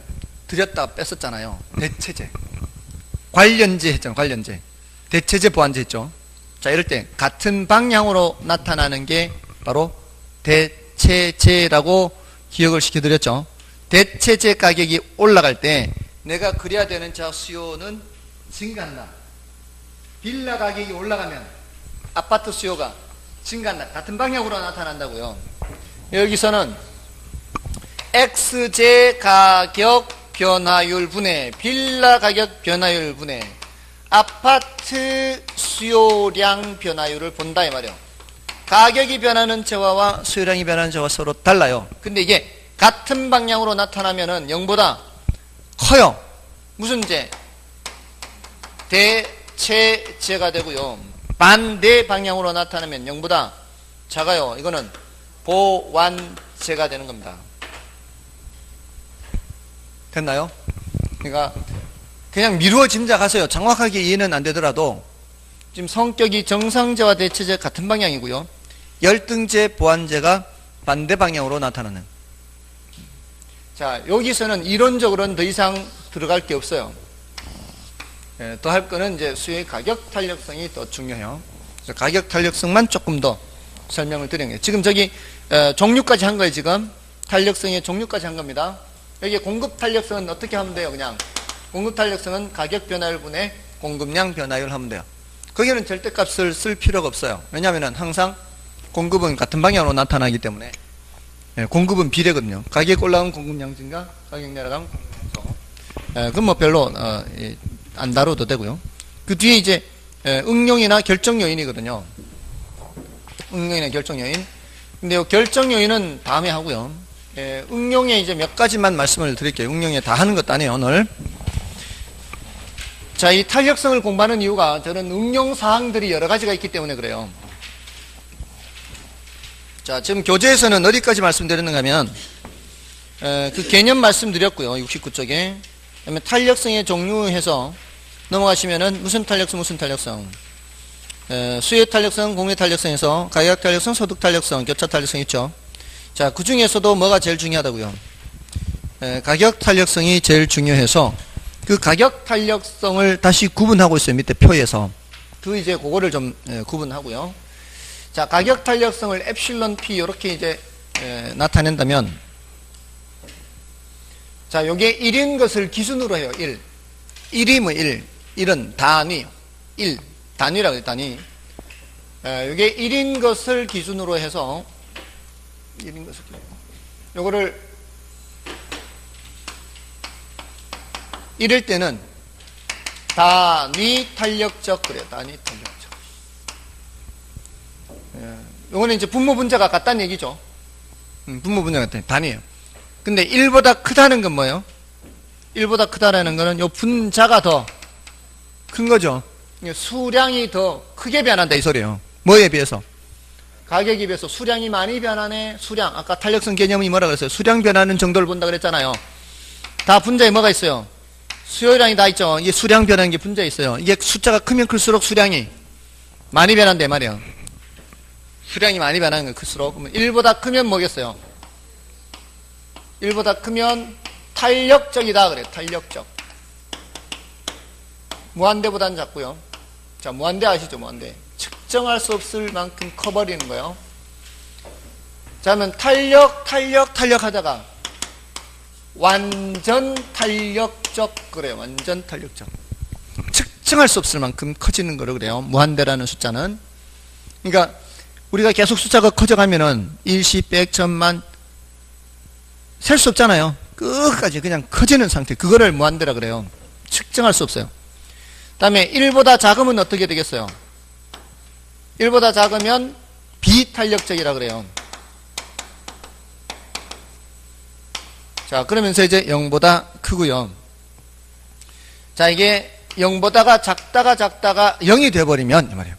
들였다 뺐었잖아요. 대체제. 관련제 했잖아요. 관련제. 대체제, 보완제 했죠. 자, 이럴 때 같은 방향으로 나타나는 게 바로 대체제라고 기억을 시켜드렸죠. 대체제 가격이 올라갈 때 내가 그래야 되는 자 수요는 증가한다. 빌라 가격이 올라가면 아파트 수요가 증가한다. 같은 방향으로 나타난다고요. 여기서는 X제 가격 변화율 분의 빌라 가격 변화율 분의 아파트 수요량 변화율을 본다 이 말이에요. 가격이 변하는 재화와 수요량이 변하는 재화가 서로 달라요. 근데 이게 같은 방향으로 나타나면은 0보다 커요. 무슨 제? 대체제가 되고요. 반대 방향으로 나타나면 0보다 작아요. 이거는 보완제가 되는 겁니다. 됐나요? 그러니까 그냥 미루어 짐작하세요. 정확하게 이해는 안 되더라도 지금 성격이 정상제와 대체제 같은 방향이고요. 열등제, 보완제가 반대 방향으로 나타나는. 자, 여기서는 이론적으로는 더 이상 들어갈 게 없어요. 더 할 거는 이제 수요의 가격 탄력성이 더 중요해요. 그래서 가격 탄력성만 조금 더 설명을 드린 거예요. 지금 저기 종류까지 한 거예요. 지금 탄력성의 종류까지 한 겁니다. 여기 공급 탄력성은 어떻게 하면 돼요? 그냥 공급 탄력성은 가격 변화율 분의 공급량 변화율 하면 돼요. 거기는 절대값을 쓸 필요가 없어요. 왜냐하면 항상 공급은 같은 방향으로 나타나기 때문에 공급은 비례거든요. 가격 올라가면 공급량 증가, 가격 내려가면 공급량 감소. 그건 뭐 별로 안 다뤄도 되고요. 그 뒤에 이제 응용이나 결정 요인이거든요. 응용이나 결정 요인. 근데 요 결정 요인은 다음에 하고요. 응용에 이제 몇 가지만 말씀을 드릴게요. 응용에 다 하는 것도 아니에요, 오늘. 자, 이 탄력성을 공부하는 이유가 저는 응용 사항들이 여러 가지가 있기 때문에 그래요. 자, 지금 교재에서는 어디까지 말씀드렸는가 하면, 그 개념 말씀드렸고요. 69쪽에. 그다음에 탄력성의 종류해서 넘어가시면은 무슨 탄력성, 무슨 탄력성. 수요 탄력성, 공유 탄력성에서 가격 탄력성, 소득 탄력성, 교차 탄력성 있죠. 자, 그 중에서도 뭐가 제일 중요하다고요? 가격 탄력성이 제일 중요해서 그 가격 탄력성을 다시 구분하고 있어요. 밑에 표에서. 이제 그거를 좀 구분하고요. 자, 가격 탄력성을 엡실론 P 이렇게 이제 나타낸다면, 자, 요게 1인 것을 기준으로 해요. 1. 1이 뭐 1. 1은 단위. 1. 단위라고 해요. 단위. 요게 1인 것을 기준으로 해서 1인 것을 요거를 이럴 때는 단위 탄력적 그래요. 단위 탄력적. 요거는 이제 분모 분자가 같다는 얘기죠. 분모 분자가 같다는 단위예요. 근데 1보다 크다는 건 뭐예요? 1보다 크다라는 거는 요 분자가 더 큰 거죠. 수량이 더 크게 변한다 이 소리예요. 뭐에 비해서? 가격에 비해서 수량이 많이 변하네. 수량. 아까 탄력성 개념이 뭐라 그랬어요? 수량 변하는 정도를 본다 그랬잖아요. 다 분자에 뭐가 있어요? 수요량이 다 있죠. 이게 수량 변하는 게 분자에 있어요. 이게 숫자가 크면 클수록 수량이 많이 변한대 말이에요. 수량이 많이 변하는 거 클수록. 그러면 1보다 크면 뭐겠어요? 1보다 크면 탄력적이다 그래. 탄력적. 무한대보다는 작고요. 자, 무한대 아시죠? 무한대. 측정할 수 없을 만큼 커버리는 거예요. 자, 그러면 탄력 하다가 완전 탄력적 그래요. 완전 탄력적. 측정할 수 없을 만큼 커지는 거로 그래요. 무한대라는 숫자는. 그러니까 우리가 계속 숫자가 커져가면은 일시, 백, 천만 셀 수 없잖아요. 끝까지 그냥 커지는 상태. 그거를 무한대라 그래요. 측정할 수 없어요. 그 다음에 1보다 작으면 어떻게 되겠어요? 1보다 작으면 비탄력적이라 그래요. 자, 그러면서 이제 0보다 크고요. 자, 이게 0보다가 작다가 0이 돼버리면, 이 말이에요.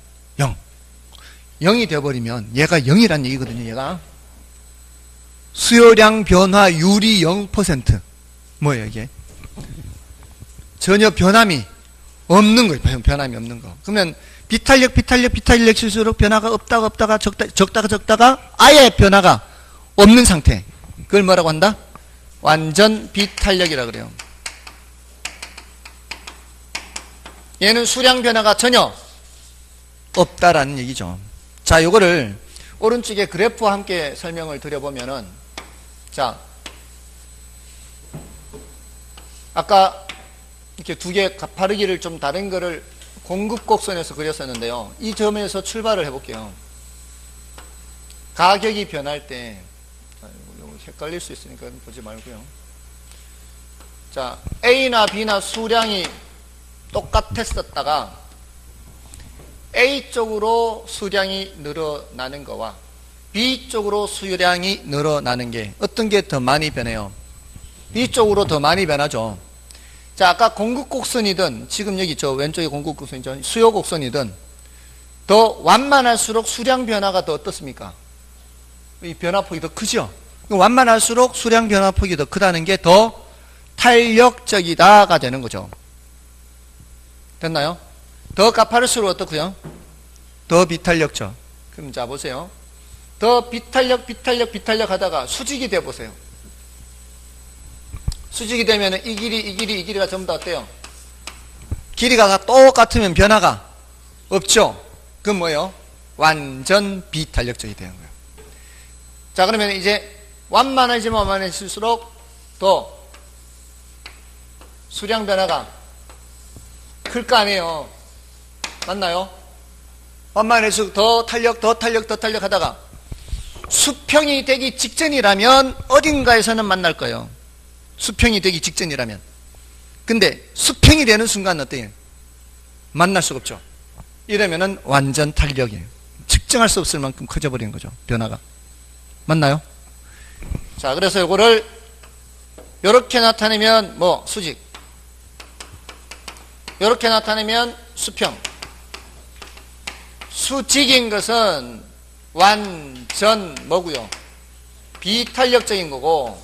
0이 돼버리면, 얘가 0이란 얘기거든요, 얘가. 수요량 변화율이 0%. 뭐예요, 이게? 전혀 변함이 없는 거예요. 변함이 없는 거. 그러면 비탄력일수록 변화가 없다가 적다가 아예 변화가 없는 상태. 그걸 뭐라고 한다? 완전 비탄력이라 그래요. 얘는 수량 변화가 전혀 없다라는 얘기죠. 자, 요거를 오른쪽에 그래프와 함께 설명을 드려보면은, 자, 아까 이렇게 두 개 가파르기를 좀 다른 거를 공급곡선에서 그렸었는데요. 이 점에서 출발을 해볼게요. 가격이 변할 때, 헷갈릴 수 있으니까 보지 말고요. 자, A나 B나 수량이 똑같았었다가 A 쪽으로 수량이 늘어나는 거와 B 쪽으로 수량이 늘어나는 게 어떤 게 더 많이 변해요? B 쪽으로 더 많이 변하죠. 자, 아까 공급곡선이든 지금 여기 저 왼쪽에 공급곡선이죠. 수요곡선이든 더 완만할수록 수량 변화가 더 어떻습니까? 이 변화폭이 더 크죠. 완만할수록 수량 변화폭이 더 크다는 게 더 탄력적이다가 되는 거죠. 됐나요? 더 가파를수록 어떻고요? 더 비탄력적. 그럼 자 보세요. 더 비탄력 하다가 수직이 돼 보세요. 수직이 되면 이 길이가 전부 다 어때요? 길이가 다 똑같으면 변화가 없죠. 그건 뭐예요? 완전 비탄력적이 되는 거예요. 자, 그러면 이제 완만해질수록 더 수량 변화가 클 거 아니에요. 맞나요? 완만해서 더 탄력 하다가 수평이 되기 직전이라면 어딘가에서는 만날 거예요. 수평이 되기 직전이라면. 근데 수평이 되는 순간 어때요? 만날 수가 없죠. 이러면은 완전 탄력이에요. 측정할 수 없을 만큼 커져버리는 거죠. 변화가. 맞나요? 자, 그래서 이거를 이렇게 나타내면 뭐 수직, 이렇게 나타내면 수평. 수직인 것은 완전 뭐고요? 비탄력적인 거고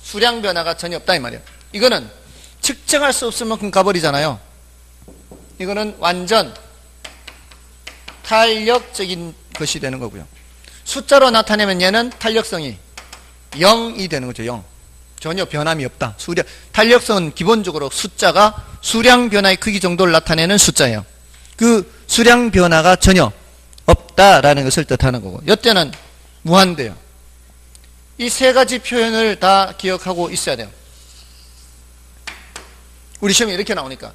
수량 변화가 전혀 없다 이 말이에요. 이거는 측정할 수 없을 만큼 가버리잖아요. 이거는 완전 탄력적인 것이 되는 거고요. 숫자로 나타내면 얘는 탄력성이 0이 되는 거죠. 0. 전혀 변함이 없다. 탄력성은 기본적으로 숫자가 수량 변화의 크기 정도를 나타내는 숫자예요. 그 수량 변화가 전혀 없다라는 것을 뜻하는 거고, 이때는 무한대요. 이 세 가지 표현을 다 기억하고 있어야 돼요. 우리 시험에 이렇게 나오니까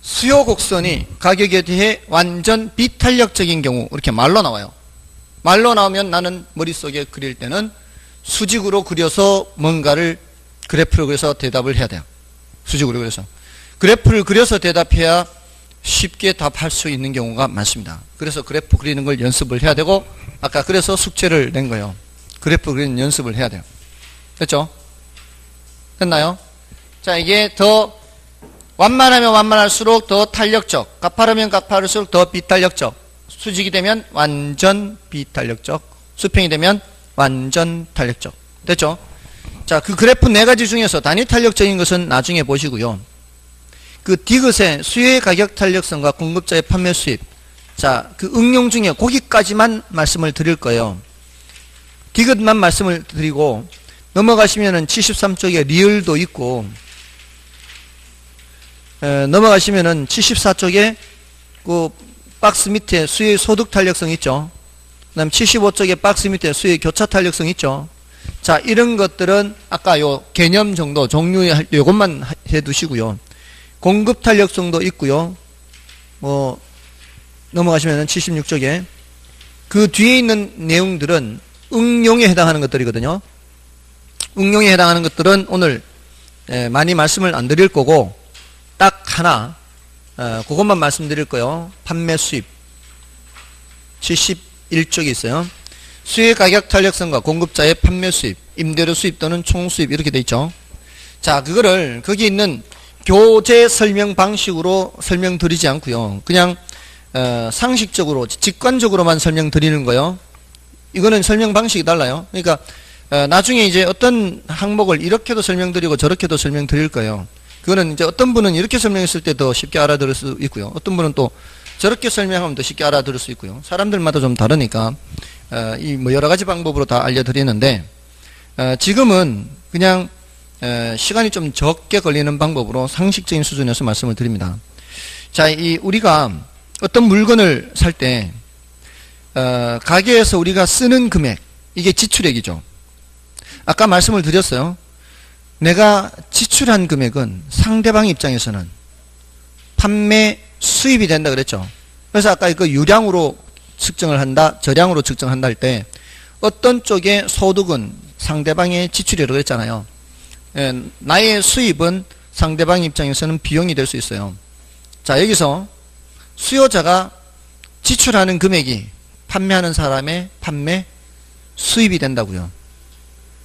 수요 곡선이 가격에 대해 완전 비탄력적인 경우 이렇게 말로 나와요. 말로 나오면 나는 머릿속에 그릴 때는 수직으로 그려서 뭔가를 그래프를 그려서 대답을 해야 돼요. 수직으로 그려서 그래프를 그려서 대답해야 쉽게 답할 수 있는 경우가 많습니다. 그래서 그래프 그리는 걸 연습을 해야 되고, 아까 그래서 숙제를 낸 거예요. 그래프 그리는 연습을 해야 돼요. 됐죠? 됐나요? 자, 이게 더 완만하면 완만할수록 더 탄력적, 가파르면 가파를수록 더 비탄력적, 수직이 되면 완전 비탄력적, 수평이 되면 완전 탄력적. 됐죠? 자, 그 그래프 네 가지 중에서 단위 탄력적인 것은 나중에 보시고요. 그 디귿의 수요의 가격 탄력성과 공급자의 판매 수입. 자, 그 응용 중에 거기까지만 말씀을 드릴 거예요. 디귿만 말씀을 드리고 넘어가시면은 73쪽에 리을도 있고, 넘어가시면은 74쪽에 그 박스 밑에 수요의 소득 탄력성 있죠. 그 다음 75쪽에 박스 밑에 수요의 교차 탄력성 있죠. 자, 이런 것들은 아까 요 개념 정도, 종류의 요것만 해 두시고요. 공급 탄력성도 있고요. 뭐, 넘어가시면은 76쪽에 그 뒤에 있는 내용들은 응용에 해당하는 것들이거든요. 응용에 해당하는 것들은 오늘 많이 말씀을 안 드릴 거고 딱 하나 그것만 말씀드릴 거예요. 판매 수입 71쪽이 있어요. 수의 가격 탄력성과 공급자의 판매 수입, 임대료 수입 또는 총 수입 이렇게 돼 있죠. 자, 그거를 거기 있는 교재 설명 방식으로 설명드리지 않고요. 그냥 상식적으로 직관적으로만 설명드리는 거예요. 이거는 설명 방식이 달라요. 그러니까 나중에 이제 어떤 항목을 이렇게도 설명드리고 저렇게도 설명드릴 거예요. 그거는 이제 어떤 분은 이렇게 설명했을 때 더 쉽게 알아들을 수 있고요. 어떤 분은 또 저렇게 설명하면 더 쉽게 알아들을 수 있고요. 사람들마다 좀 다르니까 이 뭐 여러 가지 방법으로 다 알려드리는데 지금은 그냥 시간이 좀 적게 걸리는 방법으로 상식적인 수준에서 말씀을 드립니다. 자, 이 우리가 어떤 물건을 살 때 가게에서 우리가 쓰는 금액, 이게 지출액이죠. 아까 말씀을 드렸어요. 내가 지출한 금액은 상대방 입장에서는 판매 수입이 된다 그랬죠. 그래서 아까 그 유량으로 측정을 한다, 저량으로 측정한다 할 때 어떤 쪽의 소득은 상대방의 지출이라고 그랬잖아요. 나의 수입은 상대방 입장에서는 비용이 될 수 있어요. 자, 여기서 수요자가 지출하는 금액이 판매하는 사람의 판매 수입이 된다고요.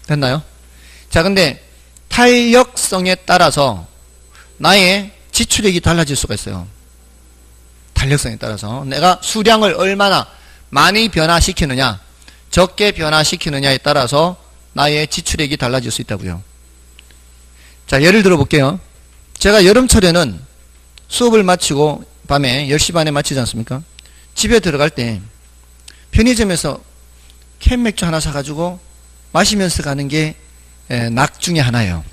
됐나요? 자, 근데 탄력성에 따라서 나의 지출액이 달라질 수가 있어요. 탄력성에 따라서 내가 수량을 얼마나 많이 변화시키느냐 적게 변화시키느냐에 따라서 나의 지출액이 달라질 수 있다고요. 자, 예를 들어 볼게요. 제가 여름철에는 수업을 마치고 밤에 10시 반에 마치지 않습니까? 집에 들어갈 때 편의점에서 캔맥주 하나 사가지고 마시면서 가는 게 낙 중에 하나예요.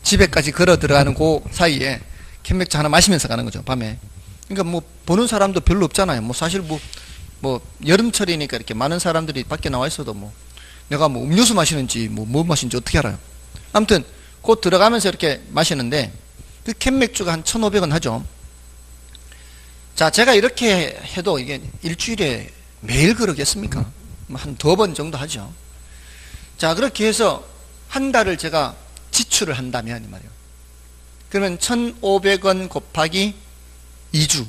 집에까지 걸어 들어가는 그 사이에 캔맥주 하나 마시면서 가는 거죠, 밤에. 그러니까 뭐 보는 사람도 별로 없잖아요. 뭐 사실 뭐 여름철이니까 이렇게 많은 사람들이 밖에 나와 있어도 뭐 내가 뭐 음료수 마시는지 뭐 마시는지 어떻게 알아요? 아무튼 곧 들어가면서 이렇게 마시는데 그 캔맥주가 한 1,500원 하죠. 자, 제가 이렇게 해도 이게 일주일에 매일 그러겠습니까? 한 2번 정도 하죠. 자, 그렇게 해서 한 달을 제가 지출을 한다면 이 말이에요. 그러면 1,500원 곱하기 2주.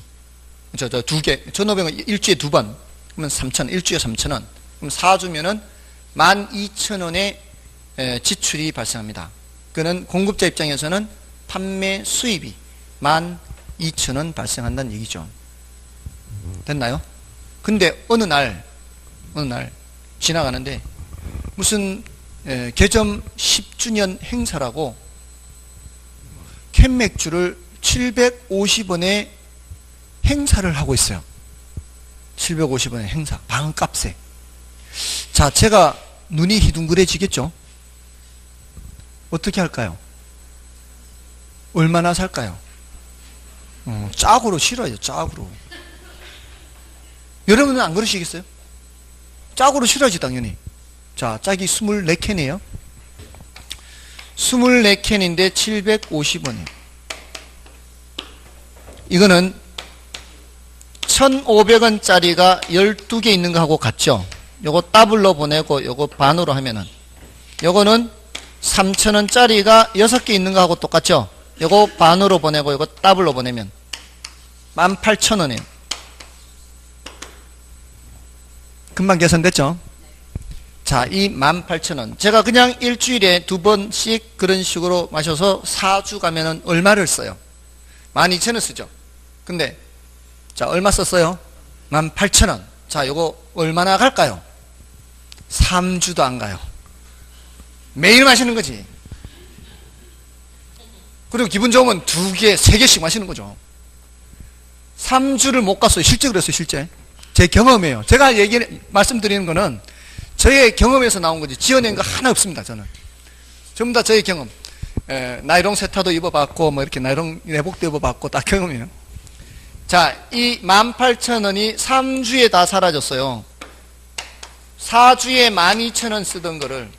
저 2개. 1,500원 일주일에 2번. 그러면 3,000원. 일주일에 3,000원. 그럼 4주면은 12,000원의 지출이 발생합니다. 그는 공급자 입장에서는 판매 수입이 12,000원 발생한다는 얘기죠. 됐나요? 근데 어느 날 지나가는데 무슨 개점 10주년 행사라고 캔맥주를 750원에 행사를 하고 있어요. 750원의 행사, 반값에. 자, 제가 눈이 희둥그레지겠죠? 어떻게 할까요? 얼마나 살까요? 짝으로 실어야죠, 짝으로. 여러분은 안 그러시겠어요? 짝으로 실어야지, 당연히. 자, 짝이 24캔이에요. 24캔인데 750원이에요. 이거는 1,500원짜리가 12개 있는 거하고 같죠? 요거 더블로 보내고 요거 반으로 하면은 요거는 3,000원짜리가 6개 있는 거하고 똑같죠? 요거 반으로 보내고 요거 더블로 보내면 18,000원이에요. 금방 계산됐죠? 자, 이 18,000원. 제가 그냥 일주일에 2번씩 그런 식으로 마셔서 4주 가면은 얼마를 써요? 12,000원 쓰죠? 근데, 자, 얼마 썼어요? 18,000원. 자, 요거 얼마나 갈까요? 3주도 안 가요. 매일 마시는 거지. 그리고 기분 좋으면 2개, 3개씩 마시는 거죠. 3주를 못 갔어요. 실제 그랬어요, 실제. 제 경험이에요. 제가 말씀드리는 거는 저의 경험에서 나온 거지 지어낸 거 하나 없습니다. 저는 전부 다 저의 경험. 나이롱 세타도 입어봤고 뭐 이렇게 나이롱 내복도 입어봤고 다 경험이에요. 자, 이 18,000원이 3주에 다 사라졌어요. 4주에 12,000원 쓰던 거를,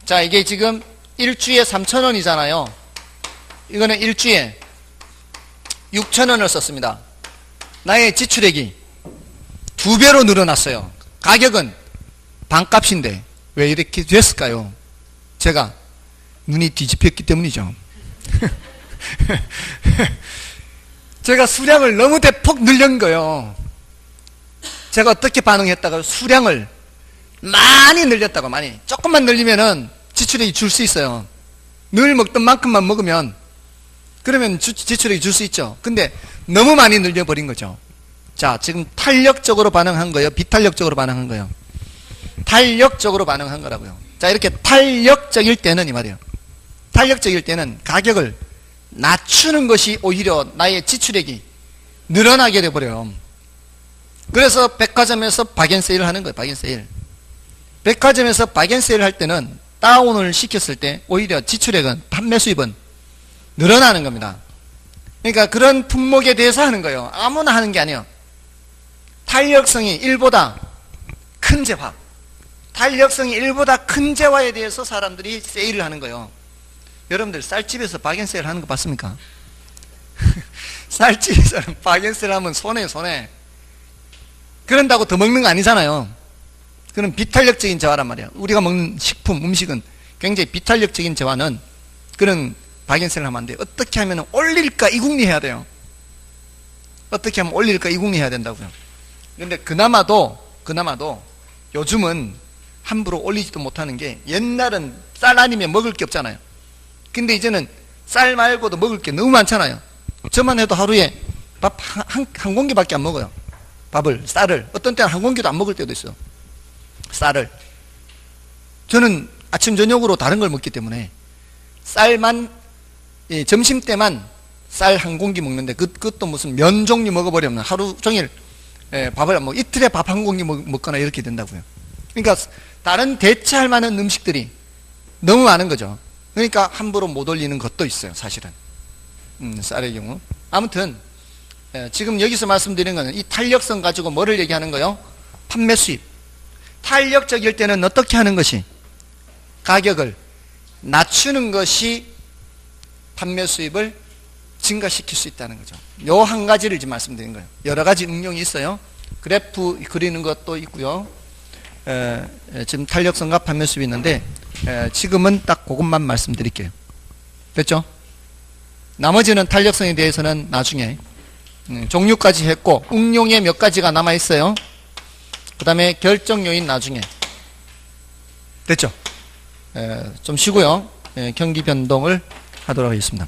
자, 이게 지금 일주에 3,000원이잖아요. 이거는 일주에 6,000원을 썼습니다. 나의 지출액이 2배로 늘어났어요. 가격은 반값인데 왜 이렇게 됐을까요? 제가 눈이 뒤집혔기 때문이죠. 제가 수량을 너무 대폭 늘린 거예요. 제가 어떻게 반응했다가 수량을 많이 늘렸다고. 많이 조금만 늘리면은 지출액이 줄 수 있어요. 늘 먹던 만큼만 먹으면 그러면 지출액이 줄 수 있죠. 근데 너무 많이 늘려버린 거죠. 자, 지금 탄력적으로 반응한 거예요, 비탄력적으로 반응한 거예요? 탄력적으로 반응한 거라고요. 자, 이렇게 탄력적일 때는 이 말이에요. 탄력적일 때는 가격을 낮추는 것이 오히려 나의 지출액이 늘어나게 돼버려요. 그래서 백화점에서 박앤세일을 하는 거예요. 박앤세일. 백화점에서 박앤세일 할 때는 다운을 시켰을 때 오히려 지출액은, 판매 수입은 늘어나는 겁니다. 그러니까 그런 품목에 대해서 하는 거예요. 아무나 하는 게 아니에요. 탄력성이 1보다 큰 재화, 탄력성이 1보다 큰 재화에 대해서 사람들이 세일을 하는 거예요. 여러분들 쌀집에서 박앤세일 하는 거 봤습니까? 쌀집에서는 박앤세일 하면 손해. 그런다고 더 먹는 거 아니잖아요. 그런 비탄력적인 재화란 말이에요. 우리가 먹는 식품, 음식은 굉장히 비탄력적인 재화는 그런 박앤세일을 하면 안 돼요. 어떻게 하면 올릴까 이궁리 해야 돼요. 어떻게 하면 올릴까 이궁리 해야 된다고요. 그런데 그나마도 요즘은 함부로 올리지도 못하는 게, 옛날은 쌀 아니면 먹을 게 없잖아요. 근데 이제는 쌀 말고도 먹을 게 너무 많잖아요. 저만 해도 하루에 밥 한 공기밖에 안 먹어요. 쌀을. 어떤 때는 한 공기도 안 먹을 때도 있어요. 쌀을. 저는 아침 저녁으로 다른 걸 먹기 때문에 쌀만, 점심 때만 쌀 한 공기 먹는데 그것도 무슨 면 종류 먹어버리면 하루 종일 밥을 안 먹고 이틀에 밥 한 공기 먹거나 이렇게 된다고요. 그러니까 다른 대체할 만한 음식들이 너무 많은 거죠. 그러니까 함부로 못 올리는 것도 있어요, 사실은. 쌀의 경우. 아무튼 지금 여기서 말씀드리는 거는 이 탄력성 가지고 뭐를 얘기하는 거예요? 판매 수입. 탄력적일 때는 어떻게 하는 것이? 가격을 낮추는 것이 판매 수입을 증가시킬 수 있다는 거죠. 요 한 가지를 지금 말씀드린 거예요. 여러 가지 응용이 있어요. 그래프 그리는 것도 있고요. 지금 탄력성과 판매 수입이 있는데 지금은 딱 그것만 말씀드릴게요. 됐죠? 나머지는 탄력성에 대해서는 나중에 종류까지 했고, 응용에 몇 가지가 남아있어요. 그 다음에 결정 요인 나중에. 됐죠? 좀 쉬고요. 경기 변동을 하도록 하겠습니다.